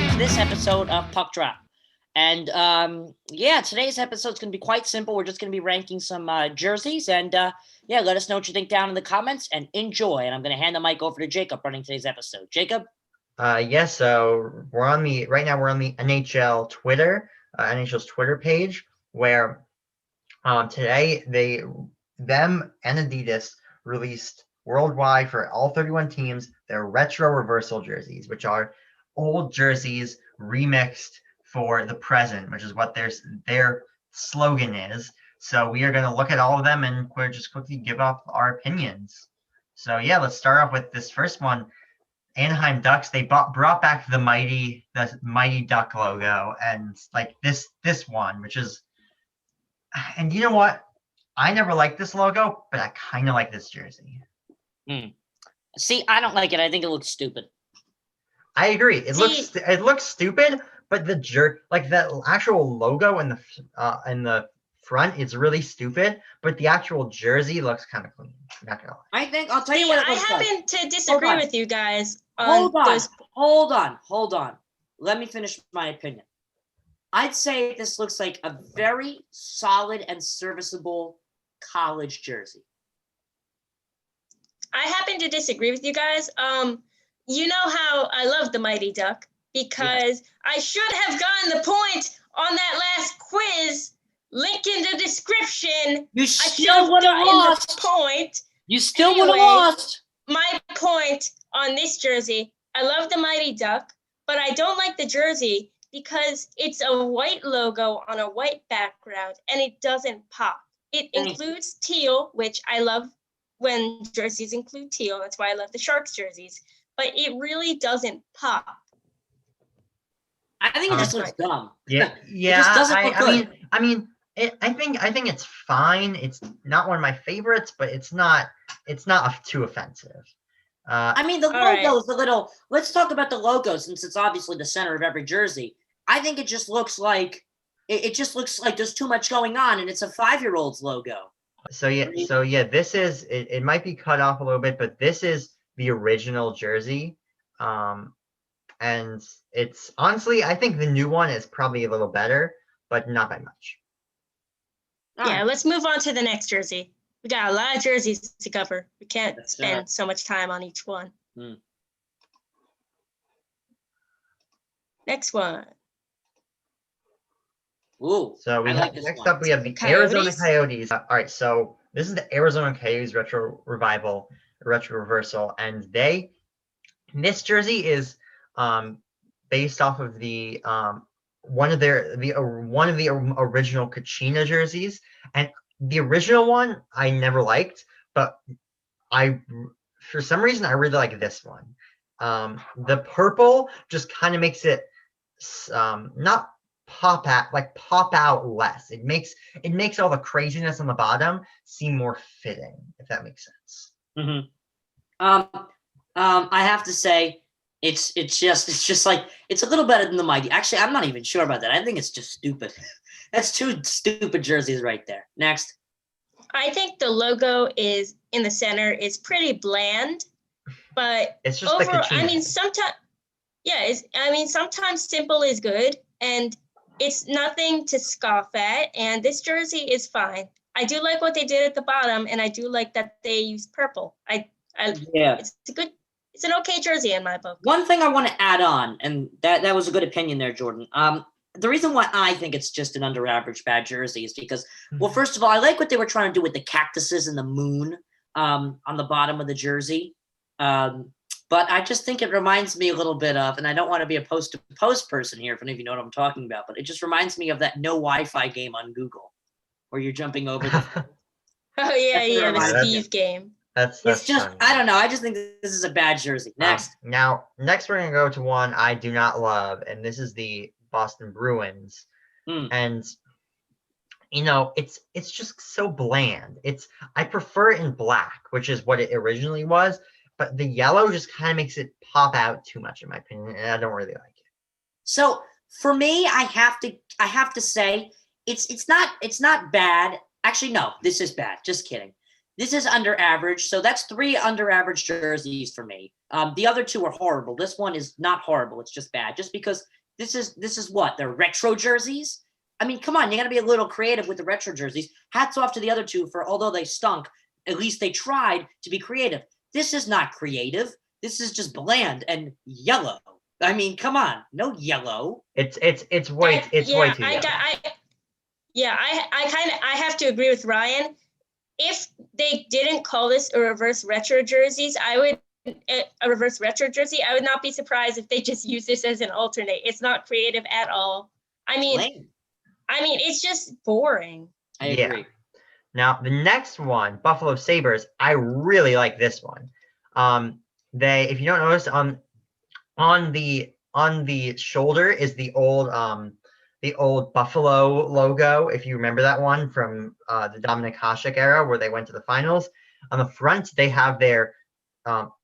welcome to this episode of Puck Drop. And today's episode is going to be quite simple. We're just going to be ranking some jerseys. And let us know what you think down in the comments and enjoy. And I'm going to hand the mic over to Jacob running today's episode. Jacob? So we're on the NHL Twitter, NHL's Twitter page, where today them and Adidas released worldwide for all 31 teams their retro reversal jerseys, which are old jerseys remixed for the present, which is what their slogan is. So we are going to look at all of them and we'll just quickly give up our opinions. So let's start off with this first one. Anaheim Ducks, they brought back the mighty Duck logo, and like this one, which is, and you know what? I never liked this logo, but I kind of like this jersey. See, I don't like it. I think it looks stupid. I agree. It looks stupid, but the actual logo in the front is really stupid, but the actual jersey looks kind of clean. Not gonna lie. I think I'll tell you what. I happen to disagree with you guys. Hold on. Let me finish my opinion. I'd say this looks like a very solid and serviceable college jersey. I happen to disagree with you guys. You know how I love the Mighty Duck because I should have gotten the point on that last quiz. Link in the description. You still would have lost. Point. You still would have lost. My point on this jersey, I love the Mighty Duck, but I don't like the jersey because it's a white logo on a white background and it doesn't pop. It includes teal, which I love when jerseys include teal. That's why I love the Sharks jerseys. But it really doesn't pop. I think it just looks dumb. Yeah. It just doesn't look good. I think it's fine. It's not one of my favorites, but it's not too offensive. The logo's a little. Let's talk about the logo since it's obviously the center of every jersey. I think it just looks like there's too much going on, and it's a 5-year-old's logo. This is it might be cut off a little bit, but this is the original jersey. And it's honestly, I think the new one is probably a little better, but not by much. Yeah, let's move on to the next jersey. We got a lot of jerseys to cover. We can't spend so much time on each one. Next one. Ooh. So next up we have the Arizona Coyotes. All right, so this is the Arizona Coyotes retro reversal, and this jersey is based off of the one of the original Kachina jerseys, and the original one I never liked, but for some reason I really like this one. The purple just kind of makes it not pop out less. It makes all the craziness on the bottom seem more fitting, if that makes sense. I have to say it's just like it's a little better than the Mighty. Actually, I'm not even sure about that. I think it's just stupid. That's two stupid jerseys right there. Next. I think the logo is in the center is pretty bland, but it's just overall, sometimes simple is good, and it's nothing to scoff at. And this jersey is fine. I do like what they did at the bottom, and I do like that they used purple. It's an okay jersey in my book. One thing I want to add on, and that was a good opinion there, Jordan. The reason why I think it's just an under average bad jersey is because, well, first of all, I like what they were trying to do with the cactuses and the moon on the bottom of the jersey. But I just think it reminds me a little bit of, and I don't want to be a post-to-post person here, if any of you know what I'm talking about, but it just reminds me of that no Wi-Fi game on Google where you're jumping over the Oh, yeah, the Steve game. That's just funny. I don't know. I just think this is a bad jersey. Next. Next we're gonna go to one I do not love, and this is the Boston Bruins. And it's just so bland. I prefer it in black, which is what it originally was, but the yellow just kind of makes it pop out too much in my opinion, and I don't really like it. So for me, I have to say it's not bad. Actually, no, this is bad. Just kidding. This is under average. So that's 3 under average jerseys for me. The other two are horrible. This one is not horrible. It's just bad. Just because this is what? They're retro jerseys? I mean, come on, you got to be a little creative with the retro jerseys. Hats off to the other two for, although they stunk, at least they tried to be creative. This is not creative. This is just bland and yellow. I mean, come on, no yellow. It's white. It's way too yellow. I have to agree with Ryan. If they didn't call this a reverse retro jerseys, I would not be surprised if they just use this as an alternate. It's not creative at all. I mean, it's just boring. I agree. Now the next one, Buffalo Sabres, I really like this one. If you don't notice, on the shoulder is the old Buffalo logo, if you remember that one from the Dominik Hasek era where they went to the finals. On the front, they have their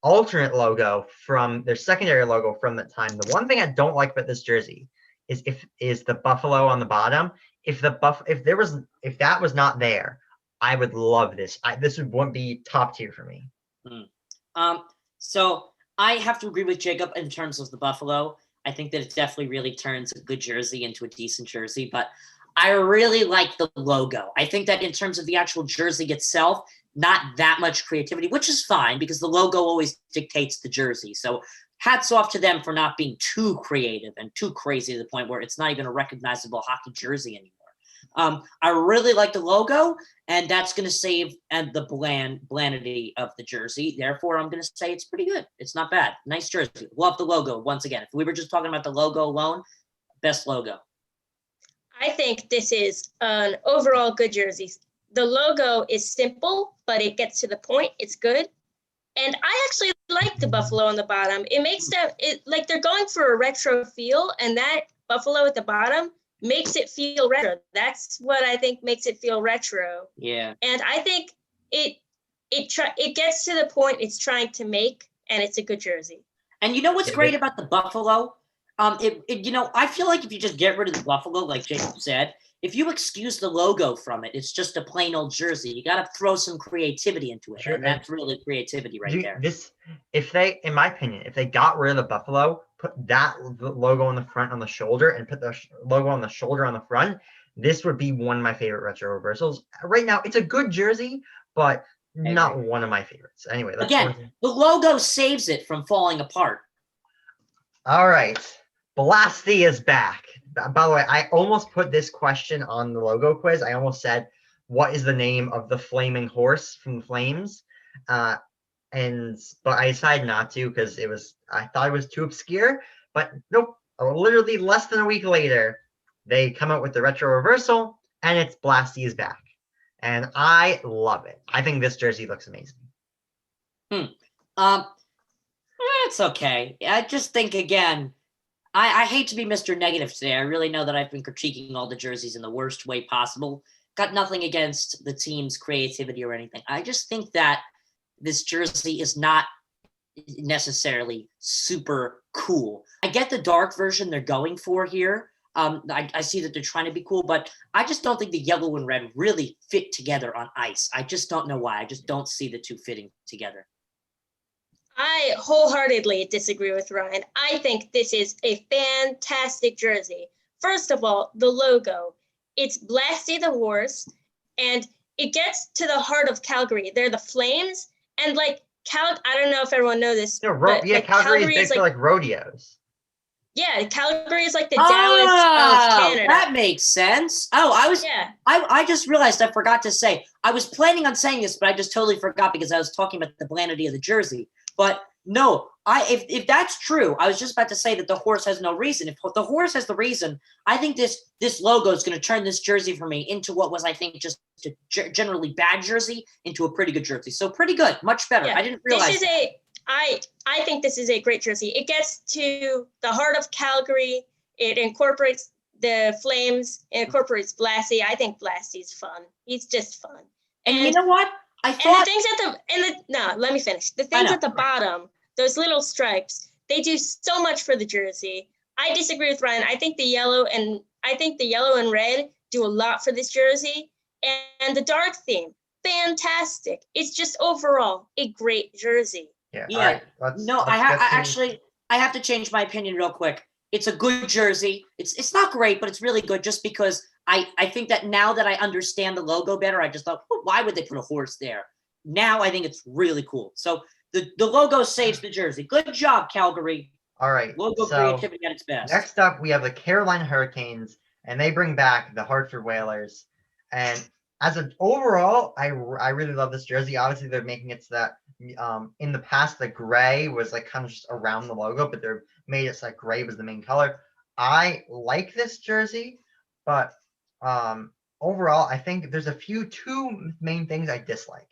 alternate logo from their secondary logo from that time. The one thing I don't like about this jersey is the buffalo on the bottom. If that was not there, I would love this. This would be top tier for me. So I have to agree with Jacob in terms of the buffalo. I think that it definitely really turns a good jersey into a decent jersey, but I really like the logo. I think that in terms of the actual jersey itself, not that much creativity, which is fine because the logo always dictates the jersey. So hats off to them for not being too creative and too crazy to the point where it's not even a recognizable hockey jersey anymore. I really like the logo, and that's going to save the blandity of the jersey. Therefore, I'm going to say it's pretty good. It's not bad. Nice jersey. Love the logo. Once again, if we were just talking about the logo alone, best logo. I think this is an overall good jersey. The logo is simple, but it gets to the point. It's good. And I actually like the buffalo on the bottom. It makes like they're going for a retro feel, and that buffalo at the bottom makes it feel retro. That's what I think makes it feel retro. Yeah. And I think it gets to the point it's trying to make, and it's a good jersey. And you know what's great about the buffalo? I feel like if you just get rid of the buffalo, like Jacob said, if you excuse the logo from it, it's just a plain old jersey. You got to throw some creativity into it. Sure. And that's really creativity there. In my opinion, if they got rid of the buffalo, put that logo on the front on the shoulder and put the logo on the shoulder on the front, this would be one of my favorite retro reversals. Right now, it's a good jersey, but not one of my favorites. Anyway, the logo saves it from falling apart. All right. Blasty is back. By the way, I almost put this question on the logo quiz. I almost said, what is the name of the flaming horse from the Flames? But I decided not to because I thought it was too obscure. But nope, literally less than a week later, they come out with the retro reversal, and it's Blasty is back. And I love it. I think this jersey looks amazing. It's okay. I just think, again, I hate to be Mr. Negative today. I really know that I've been critiquing all the jerseys in the worst way possible. Got nothing against the team's creativity or anything. I just think that this jersey is not necessarily super cool. I get the dark version they're going for here. I see that they're trying to be cool, but I just don't think the yellow and red really fit together on ice. I just don't know why. I just don't see the two fitting together. I wholeheartedly disagree with Ryan. I think this is a fantastic jersey. First of all, the logo. It's Blasty the horse, and it gets to the heart of Calgary. They're the Flames, and I don't know if everyone knows this. Calgary is big for like rodeos. Yeah, Calgary is like the Dallas of Canada. That makes sense. I just realized I forgot to say. I was planning on saying this, but I just totally forgot because I was talking about the blandity of the jersey. But no, if that's true, I was just about to say that the horse has no reason. If the horse has the reason, I think this logo is going to turn this jersey for me into what was, I think, just a generally bad jersey into a pretty good jersey. So pretty good, much better. Yeah, I didn't realize. I think this is a great jersey. It gets to the heart of Calgary. It incorporates the Flames. It incorporates Blasty. I think Blasty's fun. He's just fun. And you know what? Let me finish. The things at the bottom, those little stripes, they do so much for the jersey. I disagree with Ryan. I think the yellow and red do a lot for this jersey. And the dark theme, fantastic. It's just overall a great jersey. Yeah. Yeah. All right. Let's I get to actually I have to change my opinion real quick. It's a good jersey. It's not great, but it's really good just because I think that now that I understand the logo better, I just thought, well, why would they put a horse there? Now I think it's really cool. So the logo saves the jersey. Good job, Calgary. all right. Logo So creativity at its best. next up, we have the Carolina Hurricanes, and they bring back the Hartford Whalers. And as an overall, I really love this jersey. Obviously, they're making it so that in the past the gray was like kind of just around the logo, but they're made it so like gray was the main color. I like this jersey, but overall, I think there's two main things I dislike.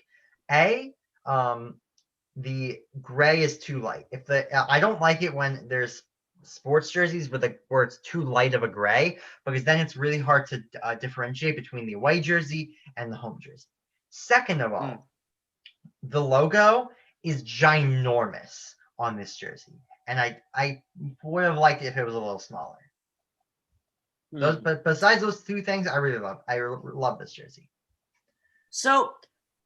The gray is too light. I don't like it when there's sports jerseys where it's too light of a gray, because then it's really hard to differentiate between the away jersey and the home jersey. Second of all, the logo is ginormous on this jersey, and I would have liked it if it was a little smaller. But besides those two things, I love this jersey. So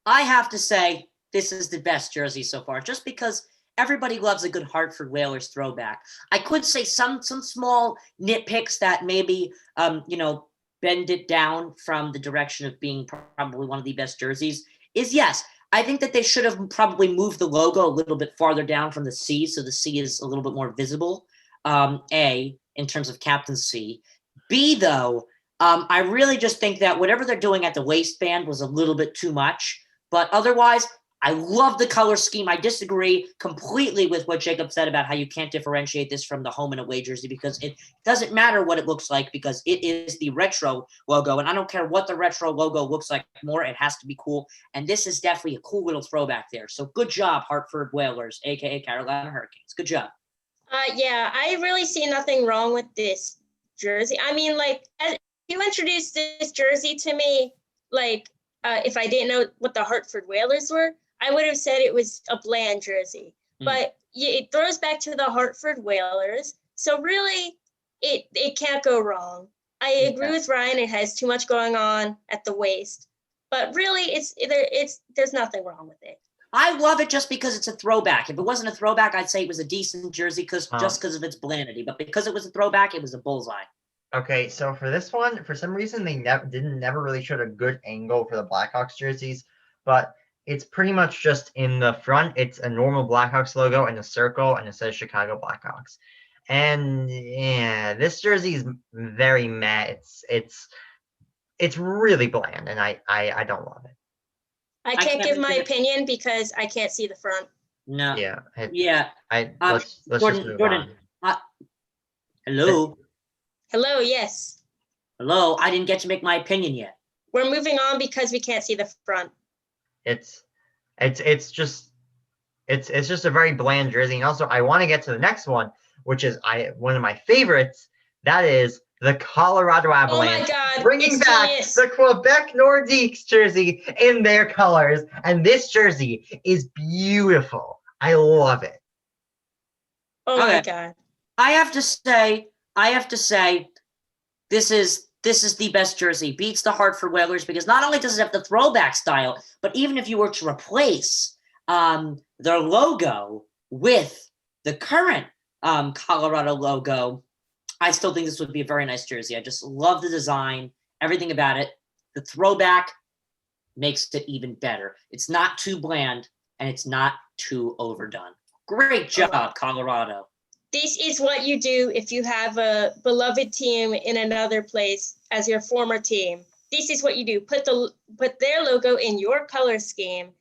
I have to say this is the best jersey so far, just because everybody loves a good Hartford Whalers throwback. I could say some small nitpicks that maybe bend it down from the direction of being probably one of the best jerseys is, yes, I think that they should have probably moved the logo a little bit farther down from the C, so the C is a little bit more visible. A, in terms of captaincy. B, though, I really just think that whatever they're doing at the waistband was a little bit too much. But otherwise, I love the color scheme. I disagree completely with what Jacob said about how you can't differentiate this from the home and away jersey, because it doesn't matter what it looks like, because it is the retro logo. And I don't care what the retro logo looks like more. It has to be cool. And this is definitely a cool little throwback there. So good job, Hartford Whalers, a.k.a. Carolina Hurricanes. Good job. Yeah, I really see nothing wrong with this jersey. I mean, like, as you introduced this jersey to me, like, if I didn't know what the Hartford Whalers were, I would have said it was a bland jersey. But it throws back to the Hartford Whalers. So really, it can't go wrong. I agree with Ryan. It has too much going on at the waist. But really, there's nothing wrong with it. I love it just because it's a throwback. If it wasn't a throwback, I'd say it was a decent jersey just because of its blandity. But because it was a throwback, it was a bullseye. Okay, so for this one, for some reason, they never really showed a good angle for the Blackhawks jerseys, but it's pretty much just in the front. It's a normal Blackhawks logo and a circle, and it says Chicago Blackhawks. And yeah, this jersey is very meh. It's really bland, and I don't love it. I can't give my opinion because I can't see the front. No. Yeah. Let's just move on. Hello. Hello. Yes. Hello. I didn't get to make my opinion yet. We're moving on because we can't see the front. It's just a very bland jersey, and also I want to get to the next one, which is one of my favorites. That is the Colorado Avalanche. Oh my God! Bringing back the Quebec Nordiques jersey in their colors, and this jersey is beautiful. I love it. Oh my God! I have to say, this is the best jersey. Beats the Hartford Whalers because not only does it have the throwback style, but even if you were to replace their logo with the current Colorado logo, I still think this would be a very nice jersey. I just love the design, everything about it. The throwback makes it even better. It's not too bland, and it's not too overdone. Great job, Colorado. This is what you do if you have a beloved team in another place as your former team. This is what you do. Put their logo in your color scheme.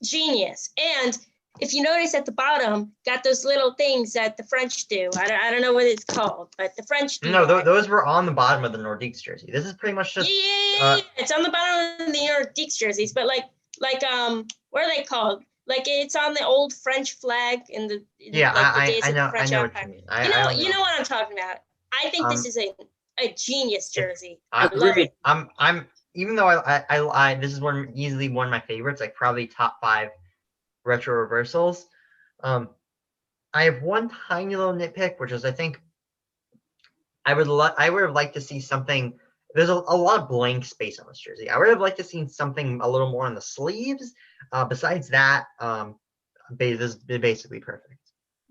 Genius. And if you notice at the bottom, got those little things that the French do. I don't know what it's called, but the French do. No, those were on the bottom of the Nordiques jersey. This is pretty much just it's on the bottom of the Nordiques jerseys, but like what are they called? Like it's on the old French flag in the days of the French Empire. You know what I'm talking about. I think this is a genius jersey. I love it. I'm even though I this is easily one of my favorites, like probably top 5 retro reversals. I have one tiny little nitpick, which is I think I would have liked to see something. There's a lot of blank space on this jersey. I would have liked to see something a little more on the sleeves. Besides that, this is basically perfect.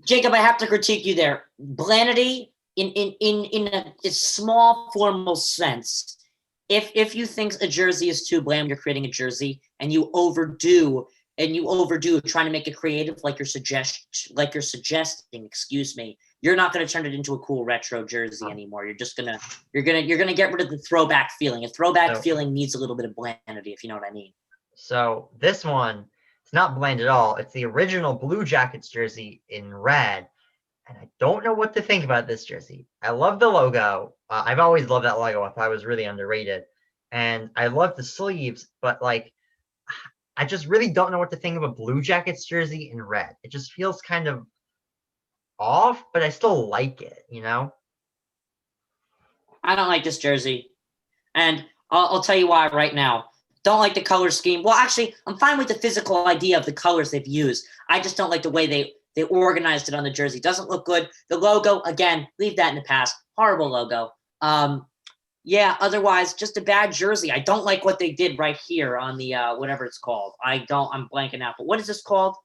Jacob, I have to critique you there. Blandity in a small formal sense. If you think a jersey is too bland, you're creating a jersey, and you overdo trying to make it creative, like you're suggesting. Excuse me. You're not going to turn it into a cool retro jersey anymore. You're gonna get rid of the throwback feeling. A throwback feeling needs a little bit of blandity, if you know what I mean. So this one, it's not bland at all. It's the original Blue Jackets jersey in red. And I don't know what to think about this jersey. I love the logo. I've always loved that logo. I thought it was really underrated. And I love the sleeves, but like, I just really don't know what to think of a Blue Jackets jersey in red. It just feels kind of off, but I still like it, you know? I don't like this jersey. And I'll tell you why right now. Don't like the color scheme. Well, actually, I'm fine with the physical idea of the colors they've used. I just don't like the way they organized it on the jersey. Doesn't look good. The logo, again, leave that in the past. Horrible logo. Yeah, otherwise, just a bad jersey. I don't like what they did right here on the whatever it's called. I'm blanking out. But what is this called?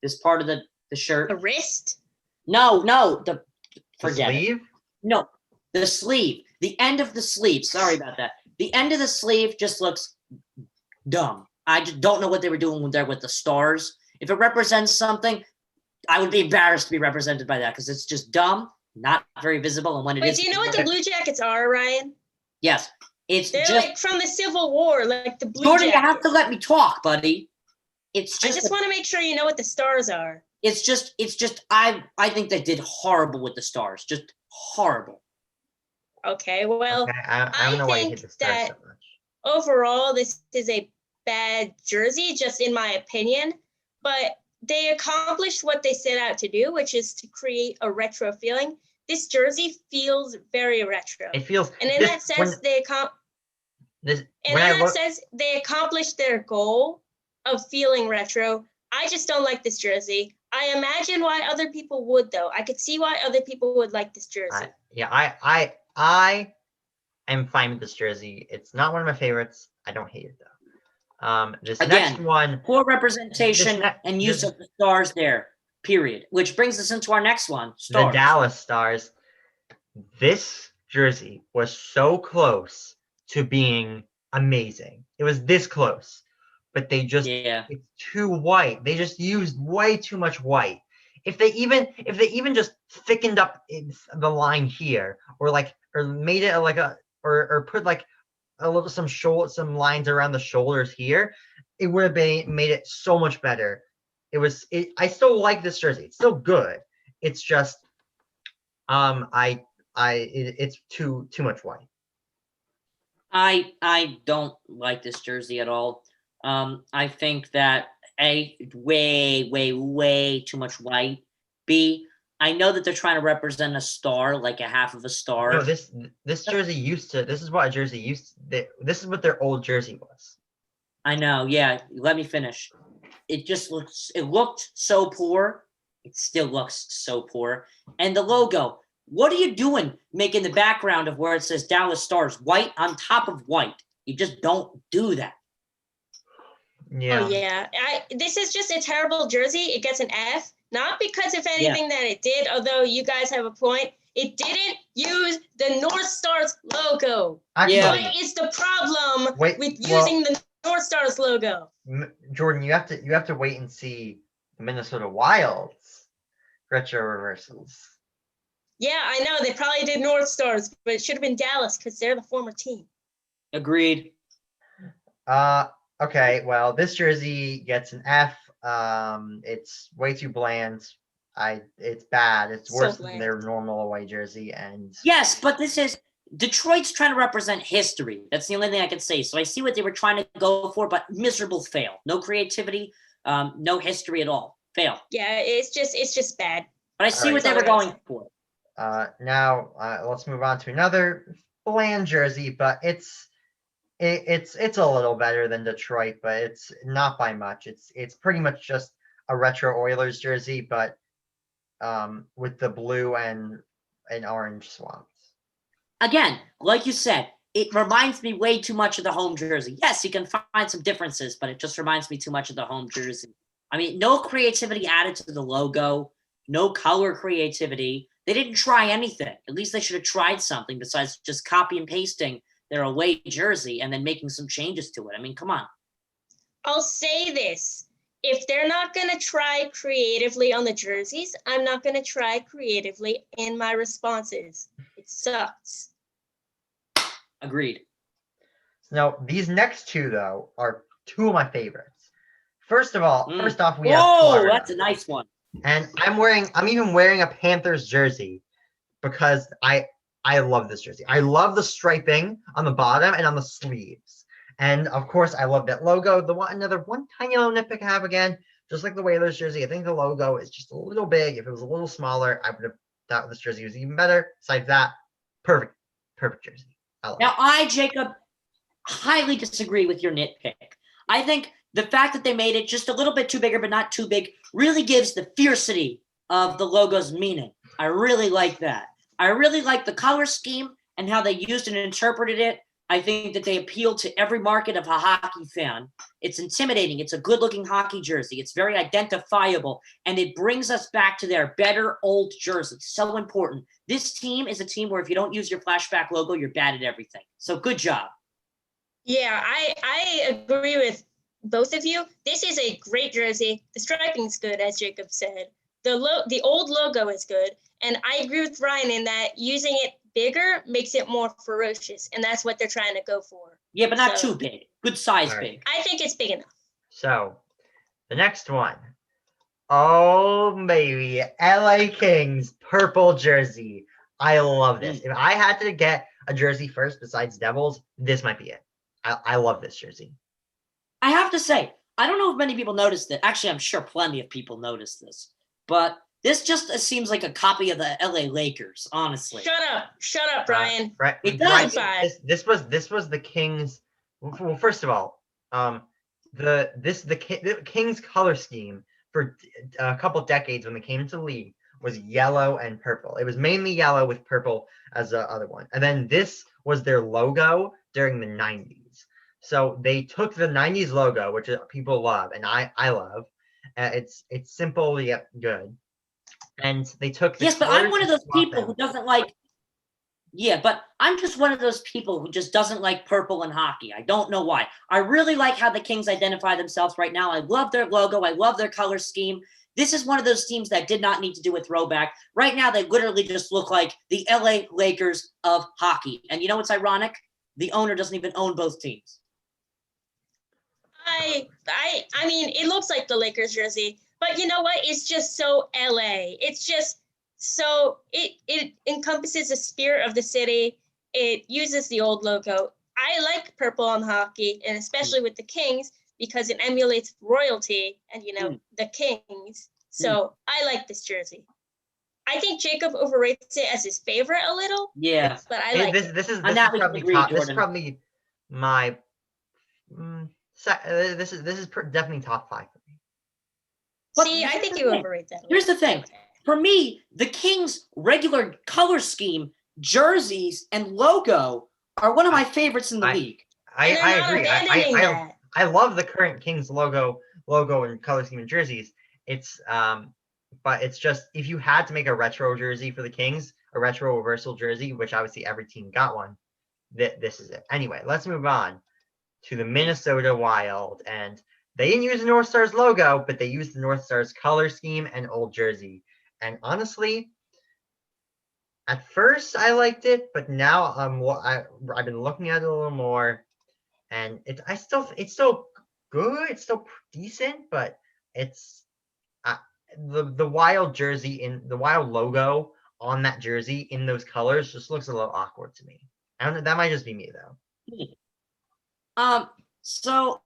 This part of the shirt? The wrist? No, The forget it. sleeve? No, the sleeve. The end of the sleeve. Sorry about that. The end of the sleeve just looks dumb. I just don't know what they were doing there with the stars. If it represents something, I would be embarrassed to be represented by that because it's just dumb, not very visible. And when it is, Wait, do you know what the Blue Jackets are, Ryan? yes, They're just like from the Civil War, like the Blue Jordan. Jackets. You have to let me talk, buddy. It's I just. just want to make sure you know what the stars are. It's just. I think they did horrible with the stars. Just horrible. Okay, well, Okay, I don't know why you hit the stars that so much. overall, this is a bad jersey, just in my opinion. But they accomplished what they set out to do, which is to create a retro feeling. This jersey feels very retro. It feels. And in this, that sense, they accomplished their goal of feeling retro. I just don't like this jersey. I imagine why other people would, though. I could see why other people would like this jersey. I am fine with this jersey. It's not one of my favorites. I don't hate it though. This next one, poor representation and use of the stars there. Period. Which brings us into our next one. Stars. The Dallas Stars. This jersey was so close to being amazing. It was this close, but they just it's too white. They just used way too much white. If they even just thickened up the line here, or made it like or put like a little some lines around the shoulders here, it would have made it so much better. I still like this jersey. It's still good. It's just it's too much white. I don't like this jersey at all. I think that way too much white. B, I know that they're trying to represent a star, like a half of a star. No, this jersey used to. This is what a jersey used to. This is what their old jersey was. I know. Yeah, let me finish. It looked so poor. It still looks so poor. And the logo. What are you doing making the background of where it says Dallas Stars white on top of white? You just don't do that. Yeah. Oh, yeah. This is just a terrible jersey. It gets an F. Not because of anything that it did, although you guys have a point. It didn't use the North Stars logo. What is the problem with using the North Stars logo? Jordan, you have to wait and see the Minnesota Wild's retro reversals. Yeah, I know. They probably did North Stars, but it should have been Dallas because they're the former team. Agreed. Okay, well, this jersey gets an F. It's way too bland. It's bad. It's worse than their normal away jersey. And yes, but this is Detroit's trying to represent history. That's the only thing I can say. So I see what they were trying to go for, but miserable fail. No creativity, no history at all. Fail. Yeah, it's just bad. But I see what they were going for. Now let's move on to another bland jersey, but it's a little better than Detroit, but it's not by much. It's pretty much just a retro Oilers jersey, but with the blue and orange swamps. Again, like you said, it reminds me way too much of the home jersey. Yes, you can find some differences, but it just reminds me too much of the home jersey. I mean, no creativity added to the logo, no color creativity. They didn't try anything. At least they should have tried something besides just copy and pasting their away jersey and then making some changes to it. I mean, come on. I'll say this. If they're not going to try creatively on the jerseys, I'm not going to try creatively in my responses. It sucks. Agreed. Now, these next two, though, are two of my favorites. First off, we have Whoa, Florida. that's a nice one. And I'm even wearing a Panthers jersey because I love this jersey. I love the striping on the bottom and on the sleeves. And of course, I love that logo. Another one tiny little nitpick I have again, just like the Whalers jersey, I think the logo is just a little big. If it was a little smaller, I would have thought this jersey was even better. Besides that, perfect jersey. Now, Jacob, highly disagree with your nitpick. I think the fact that they made it just a little bit too bigger, but not too big, really gives the fiercity of the logo's meaning. I really like that. I really like the color scheme and how they used and interpreted it. I think that they appeal to every market of a hockey fan. It's intimidating. It's a good-looking hockey jersey. It's very identifiable, and it brings us back to their better old jersey. So important. This team is a team where if you don't use your flashback logo, you're bad at everything. So good job. Yeah, I agree with both of you. This is a great jersey. The striping's good, as Jacob said. The old logo is good, and I agree with Ryan in that using it bigger makes it more ferocious, and that's what they're trying to go for. Yeah, but not too big. Good size big. I think it's big enough. So, the next one. Oh, baby. LA Kings purple jersey. I love this. If I had to get a jersey first besides Devils, this might be it. I love this jersey. I have to say, I don't know if many people noticed it. Actually, I'm sure plenty of people noticed this. But this just seems like a copy of the LA Lakers, honestly. Shut up, Brian. Right. It does. This was the Kings. Well, first of all, the Kings color scheme for a couple decades when they came into the league was yellow and purple. It was mainly yellow with purple as the other one, and then this was their logo during the 90s. So they took the 90s logo, which people love, and I love. It's simple yet good. And they took the yes, but I'm one of those people them. who doesn't like. Yeah, but I'm just one of those people who just doesn't like purple in hockey. I don't know why. I really like how the Kings identify themselves right now. I love their logo. I love their color scheme. This is one of those teams that did not need to do a throwback. Right now, they literally just look like the LA Lakers of hockey. And you know what's ironic? The owner doesn't even own both teams. I mean, it looks like the Lakers jersey, but you know what? It's just so LA. It's just so it encompasses the spirit of the city. It uses the old logo. I like purple on hockey, and especially with the Kings because it emulates royalty and the Kings. So I like this jersey. I think Jacob overrates it as his favorite a little. Yeah, but I like this is probably my. This is definitely top 5 for me. But see, I think you overrate that. Here's the thing. For me, the Kings' regular color scheme, jerseys, and logo are one of my favorites in the league. I agree. I love the current Kings logo and color scheme and jerseys. It's but it's just if you had to make a retro jersey for the Kings, a retro reversal jersey, which obviously every team got one, this is it. Anyway, let's move on to the Minnesota Wild, and they didn't use the North Stars logo, but they used the North Stars color scheme and old jersey. And honestly, at first I liked it, but now I've been looking at it a little more, and it's still good. It's still decent, but it's the Wild jersey in the Wild logo on that jersey in those colors just looks a little awkward to me. I don't know. That might just be me though. So,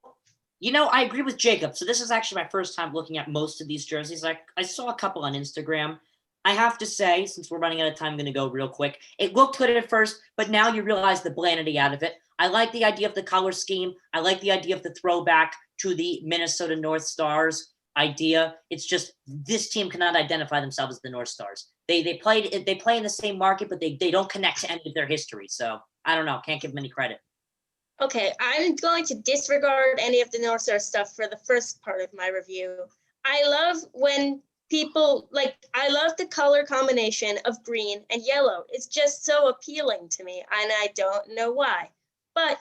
I agree with Jacob. So this is actually my first time looking at most of these jerseys. I saw a couple on Instagram. I have to say, since we're running out of time, I'm going to go real quick. It looked good at first, but now you realize the blandity out of it. I like the idea of the color scheme. I like the idea of the throwback to the Minnesota North Stars idea. It's just this team cannot identify themselves as the North Stars. They play in the same market, but they don't connect to any of their history. So I don't know. Can't give them any credit. Okay, I'm going to disregard any of the North Star stuff for the first part of my review. I love when people I love the color combination of green and yellow. It's just so appealing to me, and I don't know why. But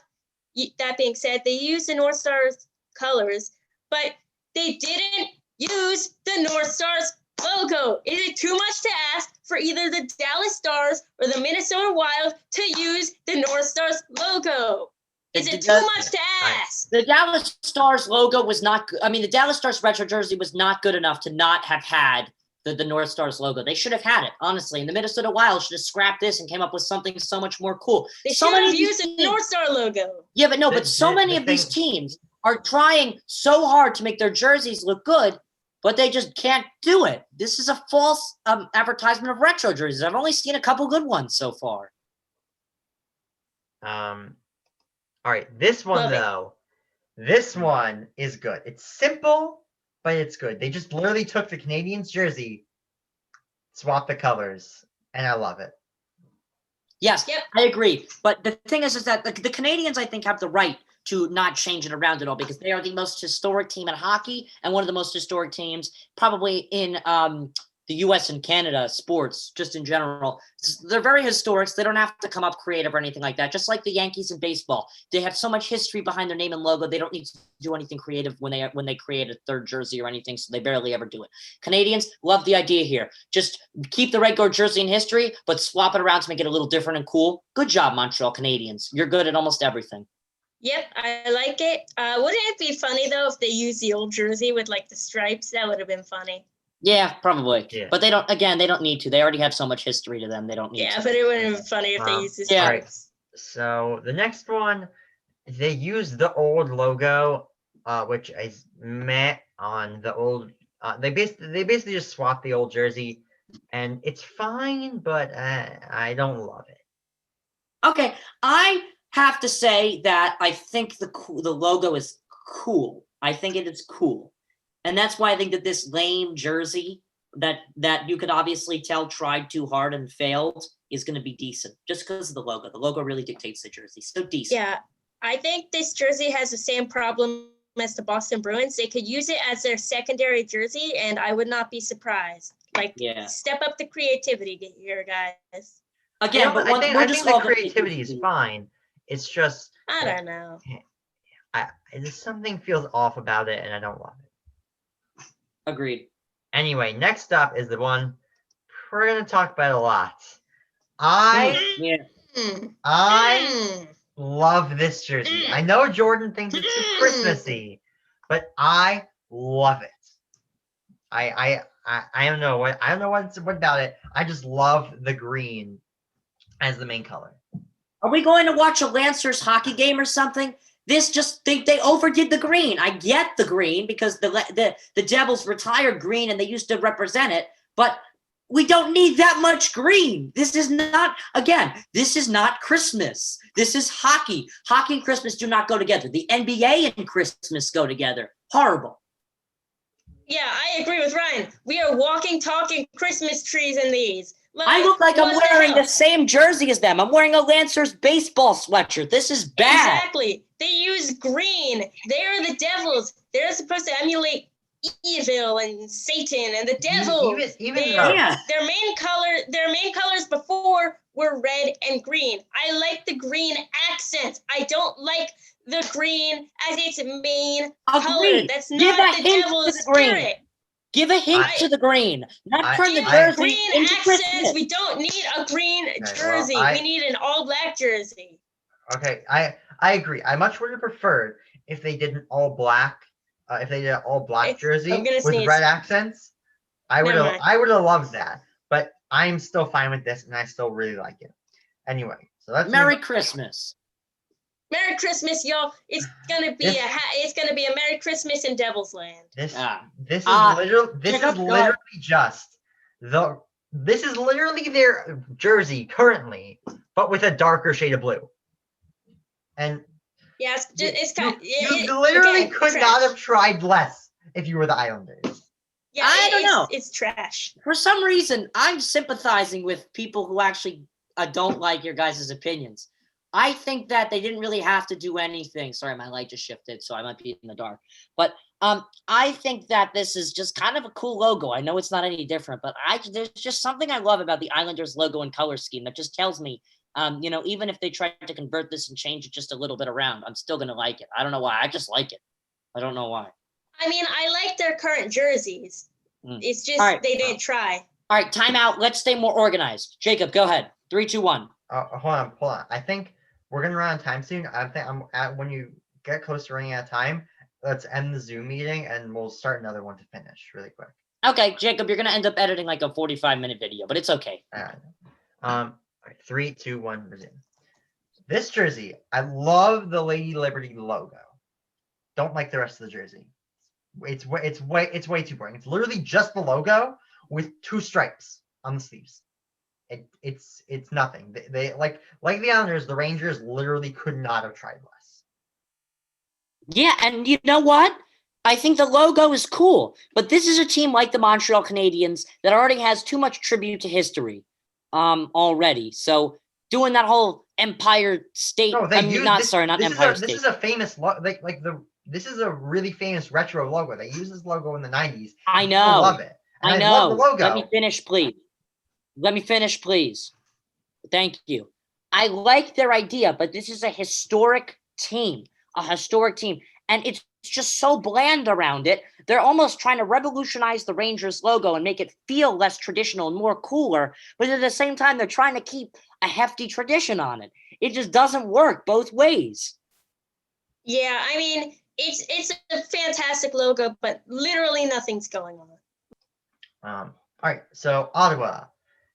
that being said, they used the North Star's colors, but they didn't use the North Star's logo. Is it too much to ask for either the Dallas Stars or the Minnesota Wild to use the North Star's logo? Is it too much to ask? The Dallas Stars logo was not good. I mean, the Dallas Stars retro jersey was not good enough to not have had the North Stars logo. They should have had it, honestly. And the Minnesota Wild should have scrapped this and came up with something so much more cool. They should have used the North Star logo. Yeah, but no, but so many of these teams are trying so hard to make their jerseys look good, but they just can't do it. This is a false advertisement of retro jerseys. I've only seen a couple good ones so far. All right, this one this one is good. It's simple, but it's good. They just literally took the Canadiens jersey, swapped the colors, and I love it. Yes, I agree. But the thing is that the Canadiens, I think, have the right to not change it around at all because they are the most historic team in hockey and one of the most historic teams probably in the U.S. and Canada sports, just in general. They're very historic. So they don't have to come up creative or anything like that. Just like the Yankees in baseball, they have so much history behind their name and logo. They don't need to do anything creative when they create a third jersey or anything. So they barely ever do it. Canadians love the idea here. Just keep the regular jersey in history, but swap it around to make it a little different and cool. Good job, Montreal Canadiens. You're good at almost everything. Yep, I like it. Wouldn't it be funny though if they used the old jersey with the stripes? That would have been funny. Yeah, probably. Yeah. But they don't need to. They already have so much history to them. They don't need to. Yeah, but it would have been funny if they used the stripes. All right. So the next one, they used the old logo, which is met on the old. They basically just swapped the old jersey, and it's fine, but I don't love it. Okay, I have to say that I think the logo is cool. I think it is cool. And that's why I think that this lame jersey that you could obviously tell tried too hard and failed is going to be decent just because of the logo. The logo really dictates the jersey. So decent. Yeah, I think this jersey has the same problem as the Boston Bruins. They could use it as their secondary jersey, and I would not be surprised. Step up the creativity here, guys. Again, but I think the creativity is fine. It's just I don't know. Something feels off about it, and I don't love it. Agreed. Anyway, next up is the one we're going to talk about a lot. I love this jersey. I know Jordan thinks it's too Christmassy, but I love it. I don't know what about it. I just love the green as the main color. Are we going to watch a Lancers hockey game or something? They overdid the green. I get the green because the Devils retired green and they used to represent it, but we don't need that much green. This is not Christmas. This is hockey. Hockey and Christmas do not go together. The NBA and Christmas go together. Horrible. Yeah, I agree with Ryan. We are walking, talking Christmas trees in these. I look like I'm wearing the same jersey as them. I'm wearing a Lancers baseball sweatshirt. This is bad. Exactly. They use green. They're the Devils. They're supposed to emulate evil and Satan and the devil. Their main colors before were red and green. I like the green accent. I don't like the green as its main color. That's not the Devil's spirit. Give a hint to the green. Not turn the jersey green into accents. Christmas. We don't need a green jersey. We need an all-black jersey. Okay, I agree. I much would have preferred if they did an all-black, jersey with red accents. I would have loved that. But I'm still fine with this, and I still really like it. Anyway, so that's Merry Christmas. Merry Christmas, y'all! It's gonna be a Merry Christmas in Devil's Land. This is literally their jersey currently, but with a darker shade of blue. And yeah, you literally could not have tried less if you were the Islanders. Yeah, I don't know. It's trash. For some reason, I'm sympathizing with people who actually don't like your guys' opinions. I think that they didn't really have to do anything. Sorry, my light just shifted, so I might be in the dark. But I think that this is just kind of a cool logo. I know it's not any different, but there's just something I love about the Islanders logo and color scheme that just tells me, even if they try to convert this and change it just a little bit around, I'm still gonna like it. I don't know why. I just like it. I don't know why. I mean, I like their current jerseys. It's just they didn't try. All right, time out. Let's stay more organized. Jacob, go ahead. 3, 2, 1. Hold on. I think we're gonna run out of time soon. I think I'm at when you get close to running out of time. Let's end the Zoom meeting and we'll start another one to finish really quick. Okay, Jacob, you're gonna end up editing like a 45-minute video, but it's okay. All right, 3, 2, 1, resume. This jersey, I love the Lady Liberty logo. Don't like the rest of the jersey. It's way too boring. It's literally just the logo with 2 stripes on the sleeves. It's nothing. They like the Islanders, the Rangers literally could not have tried less. Yeah, and you know what? I think the logo is cool, but this is a team like the Montreal Canadiens that already has too much tribute to history already. So doing that whole Empire State, No, not Empire State. This is a famous this is a really famous retro logo. They used this logo in the 90s. I know. I love it. And I love the logo. Let me finish, please. Thank you. I like their idea, but this is a historic team. And it's just so bland around it. They're almost trying to revolutionize the Rangers logo and make it feel less traditional and more cooler. But at the same time, they're trying to keep a hefty tradition on it. It just doesn't work both ways. Yeah, I mean, it's a fantastic logo, but literally nothing's going on. All right, so Ottawa.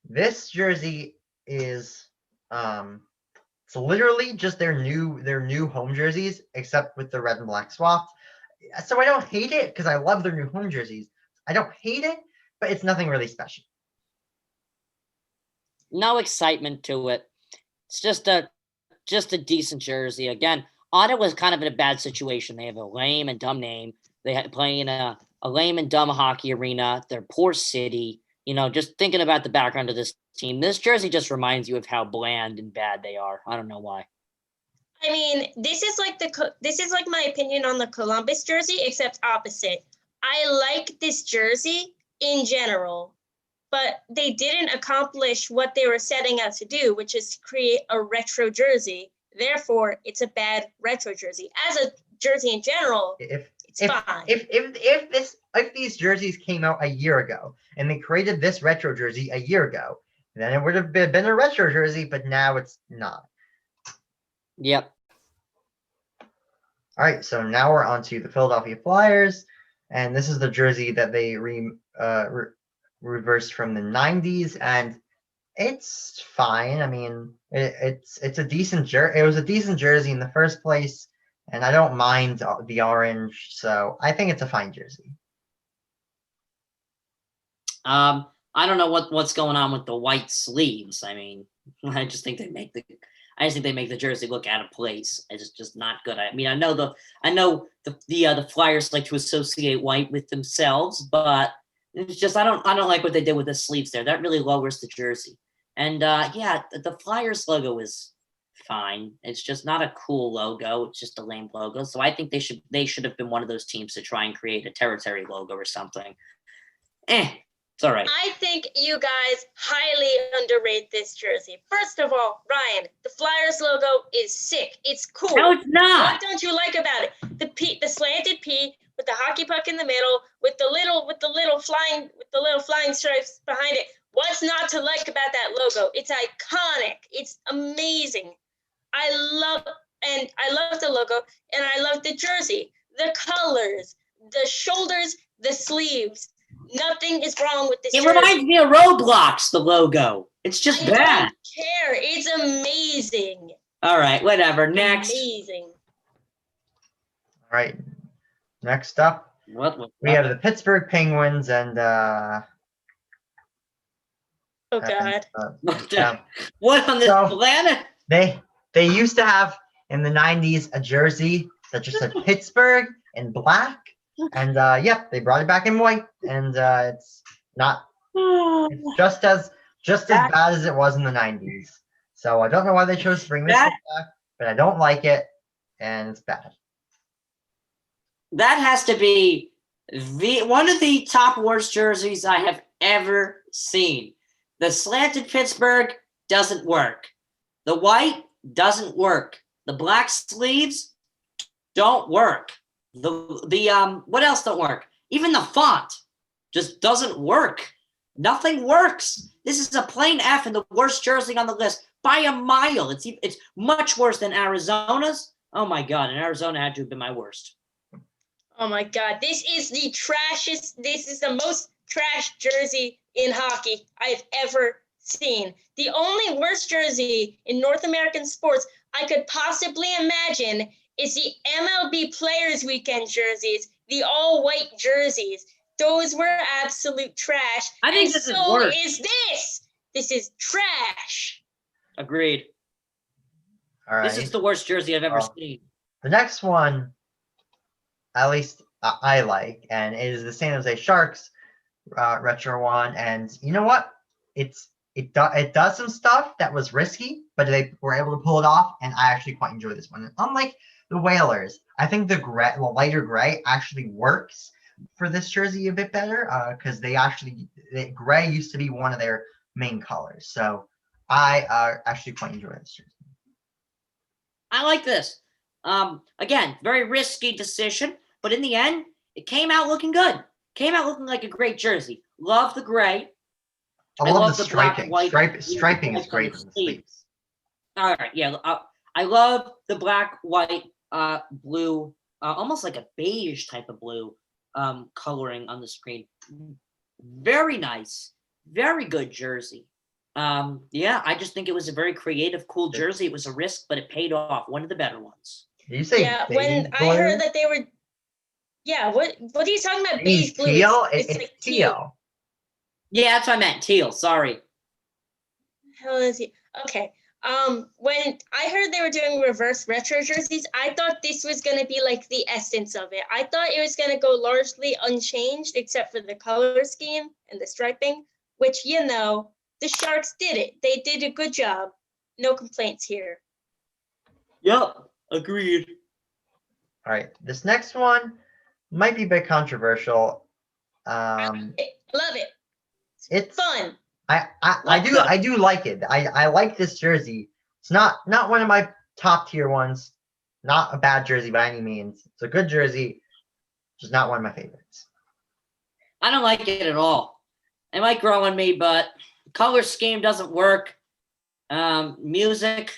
This jersey is it's literally just their new home jerseys, except with the red and black swapped. So I don't hate it because I love their new home jerseys. I don't hate it, but it's nothing really special. No excitement to it. It's just a decent jersey. Again, Ottawa's kind of in a bad situation. They have a lame and dumb name. They play in a lame and dumb hockey arena. They're poor city. Just thinking about the background of this team, this jersey just reminds you of how bland and bad they are. I don't know why. I mean, this is like my opinion on the Columbus jersey, except opposite. I like this jersey in general, but they didn't accomplish what they were setting out to do, which is to create a retro jersey. Therefore, it's a bad retro jersey. As a jersey in general, it's fine. If these jerseys came out a year ago and they created this retro jersey a year ago, then it would have been a retro jersey, but now it's not. Yep. All right, so now we're on to the Philadelphia Flyers, and this is the jersey that they reversed from the 90s, and it's fine. I mean, it's a decent jersey. It was a decent jersey in the first place, and I don't mind the orange, so I think it's a fine jersey. I don't know what's going on with the white sleeves. I mean, I just think they make the jersey look out of place. It's just not good. I mean, I know the Flyers like to associate white with themselves, but it's just I don't like what they did with the sleeves there. That really lowers the jersey. And the Flyers logo is fine. It's just not a cool logo. It's just a lame logo. So I think they should have been one of those teams to try and create a territory logo or something. It's all right. I think you guys highly underrate this jersey. First of all, Ryan, the Flyers logo is sick. It's cool. No, it's not. What don't you like about it? The slanted P with the hockey puck in the middle, with the little flying stripes behind it. What's not to like about that logo? It's iconic. It's amazing. I love the logo, and I love the jersey, the colors, the shoulders, the sleeves. Nothing is wrong with this jersey. It reminds me of Roblox, the logo. It's just bad. I don't care. It's amazing. All right, whatever. Next. Amazing. All right. Next up, we have the Pittsburgh Penguins and oh God. What on this planet? They used to have in the 90s a jersey that just said Pittsburgh in black. And they brought it back in white, and it's just as bad as it was in the 90s. So I don't know why they chose to bring this back, but I don't like it, and it's bad. That has to be one of the top worst jerseys I have ever seen. The slanted Pittsburgh doesn't work. The white doesn't work. The black sleeves don't work. The what else don't work? Even the font just doesn't work. Nothing works. This is a plain F and the worst jersey on the list by a mile. It's much worse than Arizona's. Oh my God, and Arizona had to have been my worst. Oh my God, this is the trashiest, this is the most trash jersey in hockey I've ever seen. The only worst jersey in North American sports I could possibly imagine is the MLB Players Weekend jerseys, the all-white jerseys. Those were absolute trash. I think and this is so worse. is this. This is trash. Agreed. All right. This is the worst jersey I've ever Well, seen. The next one, at least I like, and it is the San Jose Sharks retro one. And you know what? It does some stuff that was risky, but they were able to pull it off, and I actually quite enjoy this one. And unlike the Whalers, I think the lighter gray actually works for this jersey a bit better because gray used to be one of their main colors. So I actually quite enjoy this jersey. I like this. Again, very risky decision, but in the end, it came out looking good. Came out looking like a great jersey. Love the gray. I love the black, striping. white, Striping is on great the on the sleeves. All right, yeah. I love the black, white, blue, almost like a beige type of blue coloring on the screen. Very nice. Very good jersey. Yeah, I just think it was a very creative, cool jersey. It was a risk, but it paid off. One of the better ones. Did you say Yeah, beige when blue? I heard that they were, yeah, what are you talking about? Beige Beige blue? teal? It's It's like teal. Yeah, that's what I meant. Teal. Sorry. Hell is he? Okay. When I heard they were doing reverse retro jerseys, I thought this was gonna be like the essence of it. I thought it was gonna go largely unchanged except for the color scheme and the striping, which the Sharks did it. They did a good job. No complaints here. Yep. Agreed. All right. This next one might be a bit controversial. Love it. It's Fun. I do like it. I like this jersey. It's not one of my top tier ones. Not a bad jersey by any means. It's a good jersey, just not one of my favorites. I don't like it at all. It might grow on me, but color scheme doesn't work. Music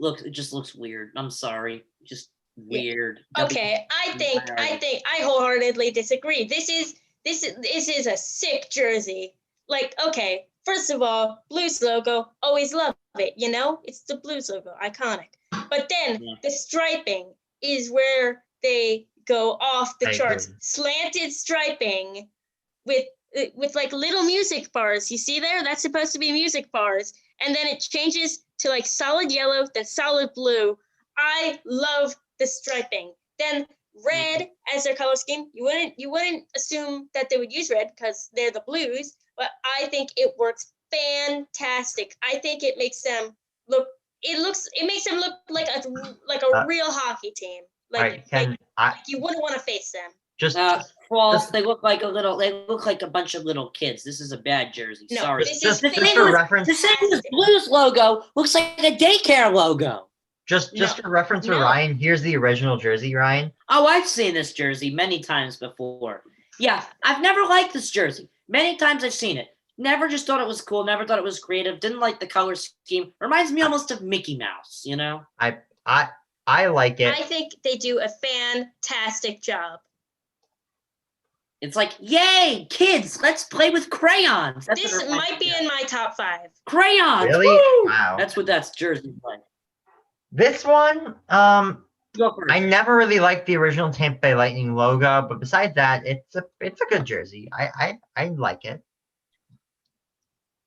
it just looks weird. I'm sorry. Just weird. Okay, I wholeheartedly disagree. This is a sick jersey. Like, okay, first of all, Blues logo, always love it, It's the Blues logo, iconic. But then the striping is where they go off the charts. Agree. Slanted striping with like little music bars. You see there? That's supposed to be music bars. And then it changes to like solid yellow, then solid blue. I love the striping. Then red as their color scheme. You wouldn't assume that they would use red because they're the Blues, but I think it works fantastic. I think it makes them look. It makes them look like a real hockey team. Like you wouldn't want to face them. False. They look like a bunch of little kids. This is a bad jersey. No, Sorry. Just for reference. The St. Louis Blues logo looks like a daycare logo. Just for reference for Ryan, here's the original jersey, Ryan. Oh, I've seen this jersey many times before. Yeah, I've never liked this jersey. Many times I've seen it. Never just thought it was cool. Never thought it was creative. Didn't like the color scheme. Reminds me almost of Mickey Mouse, I like it. I think they do a fantastic job. It's like, yay, kids, let's play with crayons. This might be in my top 5. Crayons. Really? Woo! Wow. That's what that's jersey like. This one, Go for it. I never really liked the original Tampa Bay Lightning logo, but besides that, it's a good jersey. I like it.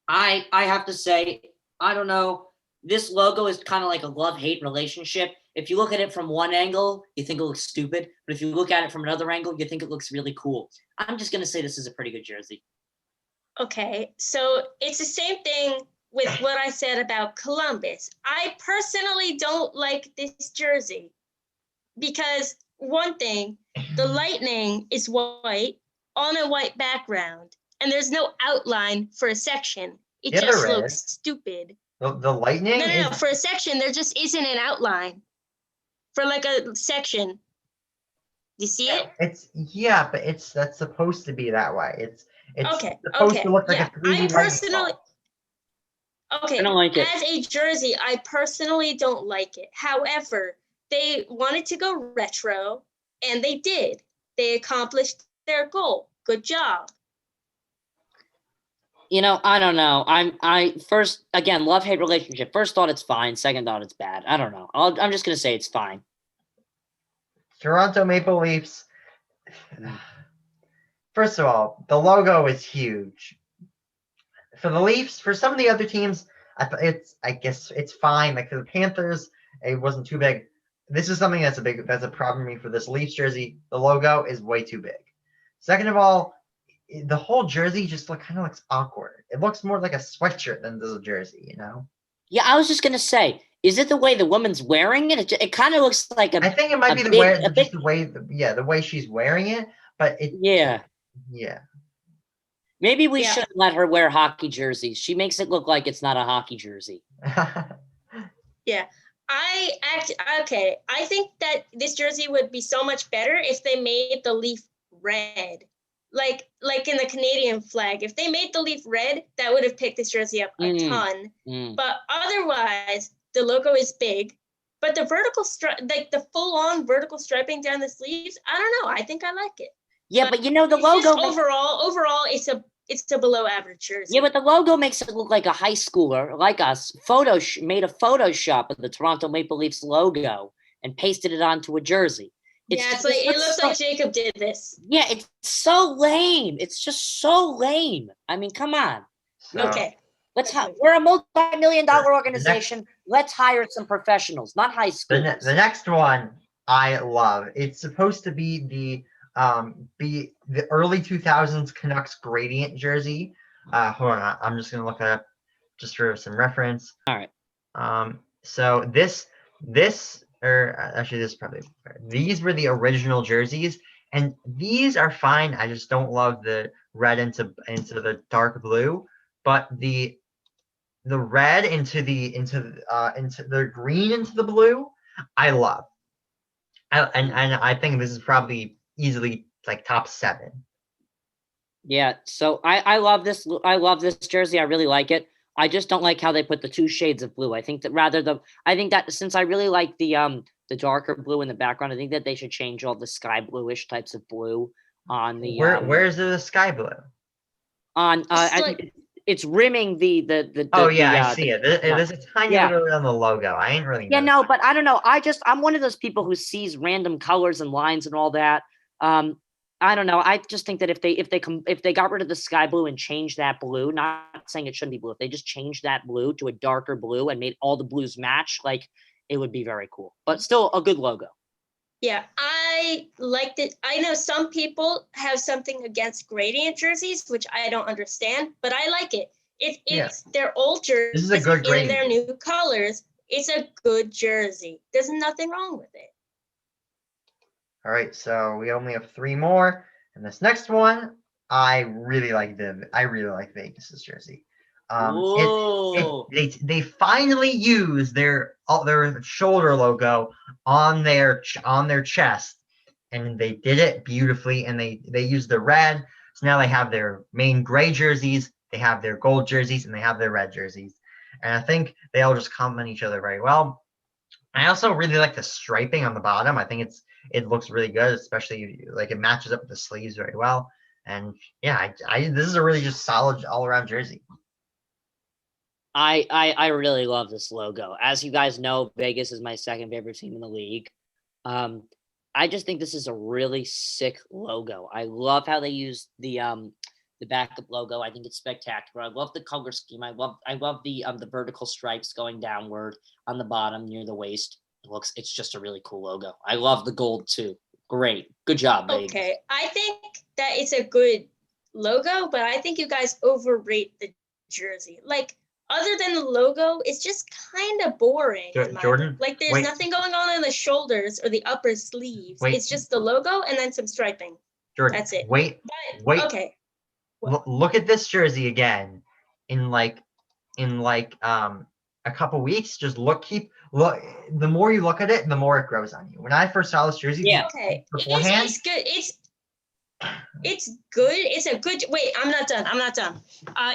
I have to say, I don't know. This logo is kind of like a love-hate relationship. If you look at it from one angle, you think it looks stupid. But if you look at it from another angle, you think it looks really cool. I'm just going to say this is a pretty good jersey. Okay, so it's the same thing with what I said about Columbus. I personally don't like this jersey because one thing. The Lightning is white on a white background, and there's no outline for a section. It Yeah, just there looks is. stupid. The Lightning No, is for a section, there just isn't an outline for like a section. You see it? but that's supposed to be that way. It's Okay, supposed to look like a yeah. I 3D lightning personally, bolt. I don't like it. as a jersey, I personally don't like it. However, they wanted to go retro, and they did. They accomplished their goal. Good job. I don't know. I first again love-hate relationship. First thought it's fine. Second thought it's bad. I don't know. I'm just gonna say it's fine. Toronto Maple Leafs. First of all, the logo is huge. For the Leafs, for some of the other teams, I guess it's fine. Like for the Panthers, it wasn't too big. This is something that's a problem for me for this Leafs jersey. The logo is way too big. Second of all, the whole jersey just kind of looks awkward. It looks more like a sweatshirt than does a jersey, you know? Yeah, I was just gonna say, is it the way the woman's wearing it? It kind of looks like I think it might be the way she's wearing it, but yeah. Yeah. Maybe we Yeah. shouldn't let her wear hockey jerseys. She makes it look like it's not a hockey jersey. Yeah. I think that this jersey would be so much better if they made the leaf red. Like in the Canadian flag. If they made the leaf red, that would have picked this jersey up a ton. But otherwise, the logo is big. But the vertical like the full-on vertical striping down the sleeves, I don't know. I think I like it. Yeah, but the logo overall, it's a below average jersey. Yeah, but the logo makes it look like a high schooler, like us, made a Photoshop of the Toronto Maple Leafs logo and pasted it onto a jersey. It looks like Jacob did this. Yeah, it's so lame. It's just so lame. I mean, come on. Okay. We're a multi-million-dollar organization. Let's hire some professionals, not high schoolers. The next one I love. It's supposed to be the early 2000s Canucks gradient jersey. Hold on, I'm just gonna look it up just for some reference. All right. So this is probably these were the original jerseys, and these are fine. I just don't love the red into the dark blue, but the red into the green into the blue, I love. And I think this is probably easily like top 7. Yeah, so I love this. I love this jersey. I really like it. I just don't like how they put the 2 shades of blue. I think that since I really like the darker blue in the background, I think that they should change all the sky bluish types of blue on the where's the sky blue? On I think it's rimming the I see it. There's a tiny bit on the logo. I ain't really no, but I don't know. I'm one of those people who sees random colors and lines and all that. I don't know. I just think that if they got rid of the sky blue and changed that blue, not saying it shouldn't be blue, if they just changed that blue to a darker blue and made all the blues match, like it would be very cool. But still a good logo. Yeah, I liked it. I know some people have something against gradient jerseys, which I don't understand, but I like it. It's their old jerseys in their new colors. It's a good jersey. There's nothing wrong with it. All right, so we only have 3 more, and this next one, I really like Vegas's jersey. They finally used their shoulder logo on their chest, and they did it beautifully. And they used the red, so now they have their main gray jerseys, they have their gold jerseys, and they have their red jerseys. And I think they all just complement each other very well. I also really like the striping on the bottom. I think it looks really good, especially like it matches up with the sleeves very well. And yeah, this is a really just solid all around jersey. I really love this logo. As you guys know, Vegas is my second favorite team in the league. I just think this is a really sick logo. I love how they use the backup logo. I think it's spectacular. I love the color scheme. I love the vertical stripes going downward on the bottom near the waist. It's just a really cool logo. I love the gold too. Great. Good job, Vegas. Okay. I think that it's a good logo, but I think you guys overrate the jersey. Like other than the logo, it's just kind of boring. in my Jordan, book. Like there's wait. nothing going on in the shoulders or the upper sleeves. Wait. It's just the logo and then some striping. Jordan, That's it. wait. Okay. What? Look at this jersey again in a couple weeks. Just look. The more you look at it, the more it grows on you. When I first saw this jersey, Yeah. Okay. beforehand, It's good. It's good. It's a good. Wait, I'm not done.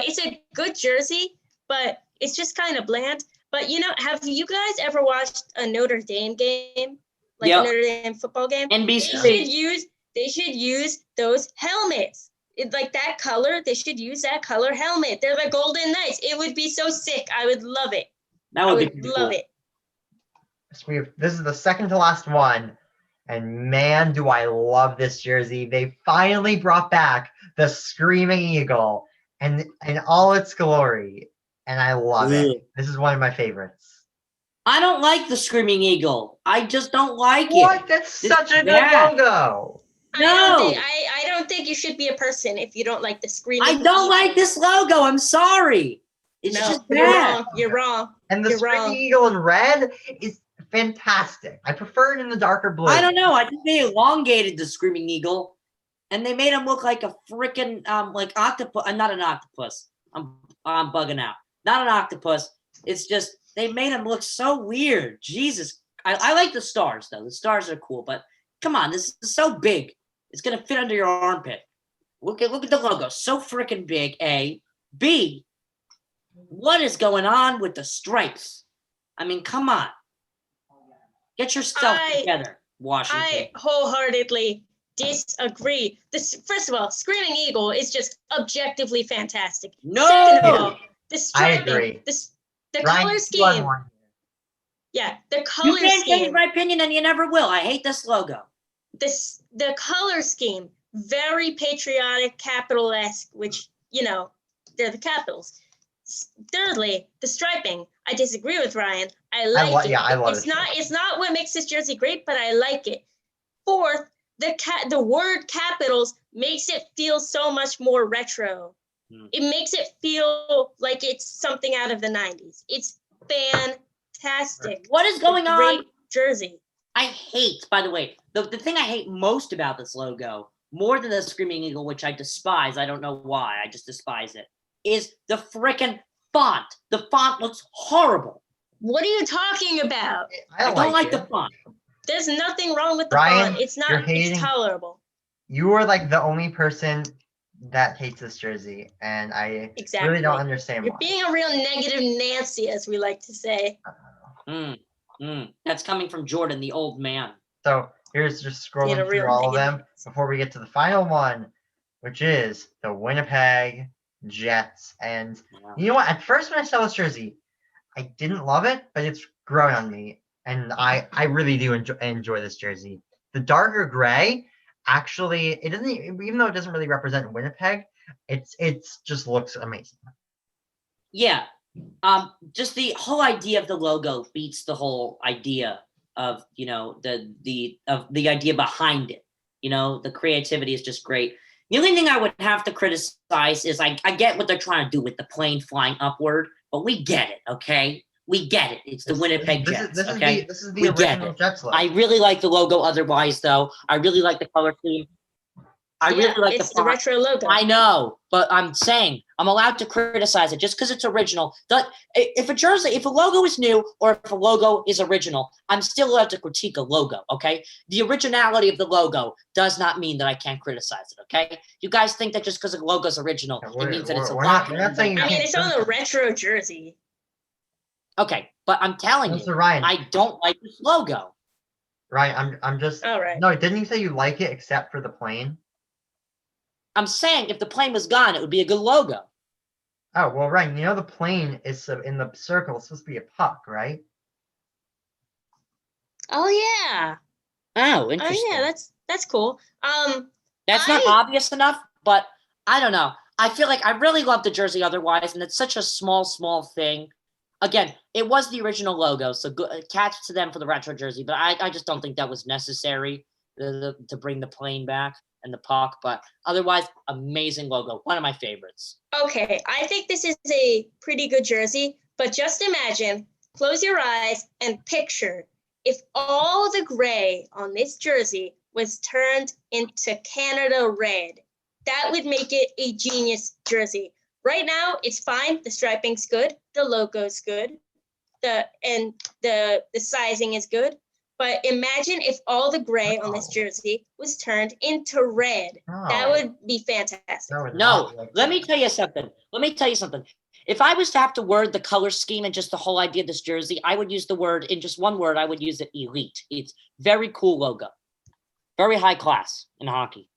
It's a good jersey, but it's just kind of bland. But have you guys ever watched a Notre Dame game, like Yep. a Notre Dame football game? NBC. They should use those helmets. Like that color, they should use that color helmet. They're the Golden Knights. It would be so sick. I would love it. That I would would be love cool. it. this is the second to last one, and man, do I love this jersey. They finally brought back the Screaming Eagle and in all its glory, and I love it. Ugh. This is one of my favorites. I don't like the Screaming Eagle. I just don't like What? it. That's such a good Yeah. logo. No. I don't think you should be a person if you don't like the Screaming I don't Eagle. like this logo. I'm sorry. It's No, just you're bad. wrong. You're wrong. And the You're Screaming wrong. Eagle in red is fantastic. I prefer it in the darker blue. I don't know. I think they elongated the Screaming Eagle, and they made him look like a freaking like octopus. Not an octopus. I'm bugging out. Not an octopus. It's just they made him look so weird. Jesus. I like the stars though. The stars are cool, but come on, this is so big. It's gonna fit under your armpit. Look at the logo. So freaking big. A. B. What is going on with the stripes? I mean, come on. Get yourself together, Washington. I wholeheartedly disagree. First of all, Screaming Eagle is just objectively fantastic. No! Second of all, the I striping, agree. the Ryan, color you are scheme. one. Yeah, the You color can't change scheme. my opinion, and you never will. I hate this logo. The color scheme, very patriotic, capital-esque, which, they're the capitals. Thirdly, the striping. I disagree with Ryan. I love it's not what makes this jersey great, but I like it. Fourth, the word capitals makes it feel so much more retro. It makes it feel like it's something out of the 90s. It's fantastic. What is going on? Great jersey. I hate, by the way, the thing I hate most about this logo, more than the Screaming Eagle, which I despise, I don't know why, I just despise it, is the frickin' font. The font looks horrible. What are you talking about? I don't like the font. There's nothing wrong with the Ryan, font. It's not. you're hating. It's tolerable. You are like the only person that hates this jersey, and I Exactly. really don't understand You're why. being a real negative Nancy, as we like to say. That's coming from Jordan, the old man. So here's just scrolling Being a real through all of negative them before we get to the final one, which is the Winnipeg Jets. And you know what? At first, when I saw this jersey, I didn't love it, but it's grown on me, and I really do enjoy this jersey. The darker gray, actually, it doesn't even though it doesn't really represent Winnipeg, it's just looks amazing. Yeah. Just the whole idea of the logo beats the whole idea of the idea behind it. The creativity is just great. The only thing I would have to criticize is I get what they're trying to do with the plane flying upward, but we get it, okay? We get it. It's the Winnipeg Jets, okay? This is the We get original it. Jets logo. I really like the logo otherwise, though. I really like the color scheme. I really like it's the the font. retro logo. I know, but I'm saying I'm allowed to criticize it just because it's original. If a logo is new or if a logo is original, I'm still allowed to critique a logo, okay? The originality of the logo does not mean that I can't criticize it, okay? You guys think that just because a logo is original, it means that it's a we're logo. not saying you I mean, can't it's on a criticize. retro jersey. Okay, but I'm telling So you, Ryan, I don't like this logo. Ryan, I'm just All right. no. Didn't you say you like it except for the plane? I'm saying if the plane was gone, it would be a good logo. Oh well, Ryan. You know the plane is in the circle. It's supposed to be a puck, right? Oh yeah. Oh, interesting. Oh yeah. That's cool. That's not obvious enough, but I don't know. I feel like I really love the jersey otherwise, and it's such a small thing. Again, it was the original logo, so good catch to them for the retro jersey, but I just don't think that was necessary. to bring the plane back and the puck. But otherwise, amazing logo. One of my favorites. Okay, I think this is a pretty good jersey, but just imagine, close your eyes and picture if all the gray on this jersey was turned into Canada red. That would make it a genius jersey. Right now, it's fine. The striping's good. The logo's good. The sizing is good. But imagine if all the gray on this jersey was turned into red. That would be fantastic. No, let me tell you something. If I was to have to word the color scheme and just the whole idea of this jersey, I would use the word, in just one word, I would use it elite. It's very cool logo. Very high class in hockey.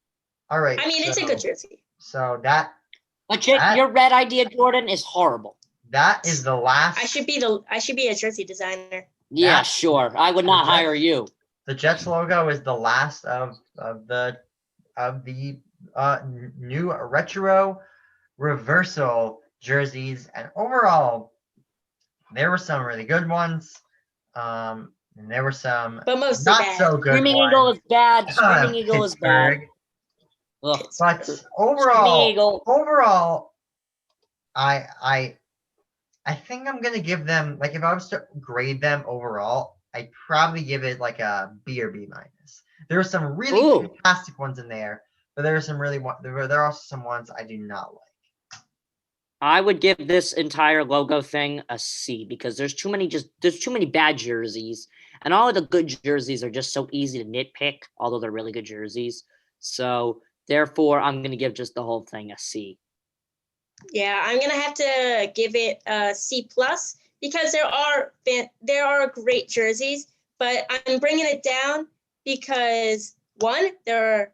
All right. I mean, it's a good jersey. So that Legit, your red idea, Jordan, is horrible. that is the last. I should be a jersey designer. Yeah, sure. I would not hire you. The Jets logo is the last of the new retro reversal jerseys, and overall there were some really good ones, and there were some But mostly not bad. so good Screaming ones. Eagle is bad. Screaming Eagle is bad. Pittsburgh. Ugh. But Screaming Eagle. overall, I think I'm gonna give them, like, if I was to grade them overall, I'd probably give it like a B or B minus. There are some really Ooh. fantastic ones in there, but there are some there are also some ones I do not like. I would give this entire logo thing a C because there's too many bad jerseys, and all of the good jerseys are just so easy to nitpick, although they're really good jerseys. So therefore, I'm gonna give just the whole thing a C. Yeah, I'm gonna have to give it a C plus because there are great jerseys, but I'm bringing it down because one, there are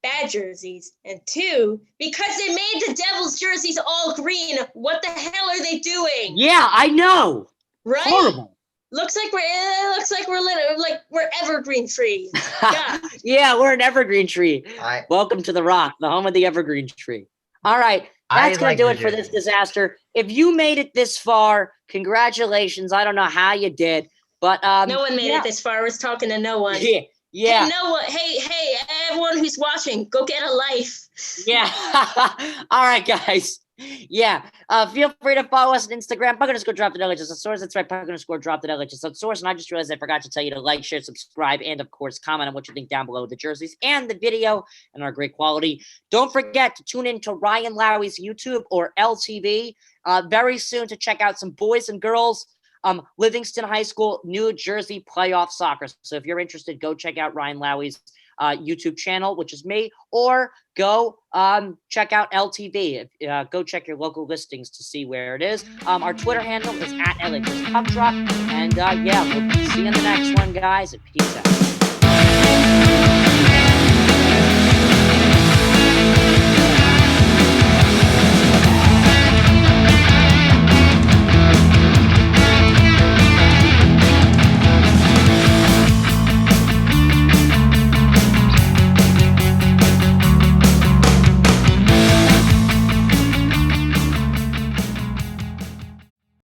bad jerseys, and two, because they made the Devils jerseys all green. What the hell are they doing? Yeah, I know. Right? Horrible. Looks like we're evergreen trees. Yeah. Yeah, we're an evergreen tree. I Welcome to the Rock, the home of the evergreen tree. All right. That's going like to do the it for this jerseys. disaster. If you made it this far, congratulations. I don't know how you did, but No one made yeah. it this far. I was talking to no one. Yeah. Yeah. Hey, no one. Hey, everyone who's watching, go get a life. Yeah. All right, guys. Yeah. Feel free to follow us on Instagram. Puck_drop_the source. That's right. Puck_drop_the source. And I just realized I forgot to tell you to like, share, subscribe, and of course, comment on what you think down below the jerseys and the video and our great quality. Don't forget to tune in to Ryan Lowry's YouTube or LTV very soon to check out some boys and girls Livingston High School, New Jersey playoff soccer. So if you're interested, go check out Ryan Lowry's YouTube channel, which is me, or go check out LTV. Go check your local listings to see where it is. Our Twitter handle is @LHSPuckDrop. And yeah, we'll see you in the next one, guys. Peace out.